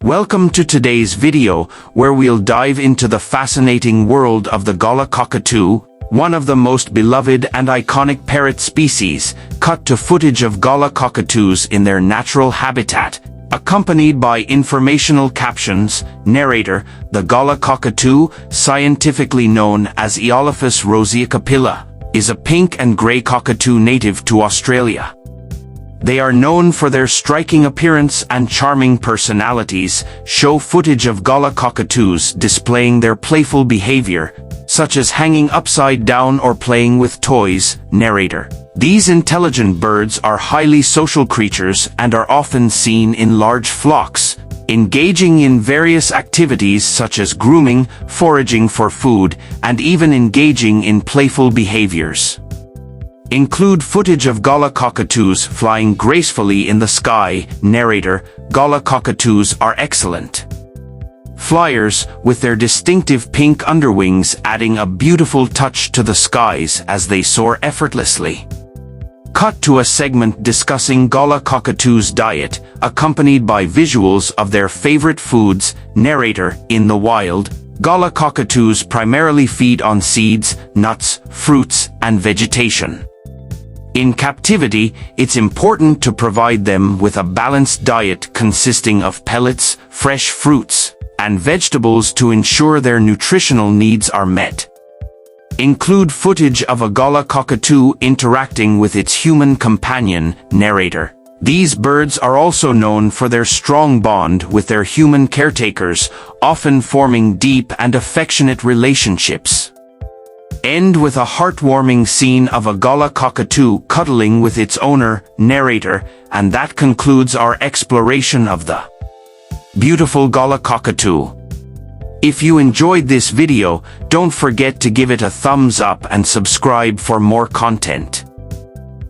Welcome to today's video, where we'll dive into the fascinating world of the Galah Cockatoo, one of the most beloved and iconic parrot species. Cut to footage of Galah Cockatoos in their natural habitat, accompanied by informational captions. Narrator: the Galah Cockatoo, scientifically known as Aeolophus roseacapilla, is a pink and grey cockatoo native to Australia. They are known for their striking appearance and charming personalities. Show footage of Galah Cockatoos displaying their playful behavior, such as hanging upside down or playing with toys. Narrator: these intelligent birds are highly social creatures and are often seen in large flocks, engaging in various activities such as grooming, foraging for food, and even engaging in playful behaviors. Include footage of Galah Cockatoos flying gracefully in the sky. Narrator: Galah Cockatoos are excellent flyers, with their distinctive pink underwings adding a beautiful touch to the skies as they soar effortlessly. Cut to a segment discussing Galah Cockatoos' diet, accompanied by visuals of their favorite foods. Narrator: in the wild, Galah Cockatoos primarily feed on seeds, nuts, fruits, and vegetation. In captivity, it's important to provide them with a balanced diet consisting of pellets, fresh fruits, and vegetables to ensure their nutritional needs are met. Include footage of a Galah Cockatoo interacting with its human companion. Narrator: these birds are also known for their strong bond with their human caretakers, often forming deep and affectionate relationships. End with a heartwarming scene of a Galah Cockatoo cuddling with its owner. Narrator: and that concludes our exploration of the beautiful Galah Cockatoo. If you enjoyed this video, don't forget to give it a thumbs up and subscribe for more content.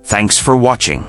Thanks for watching.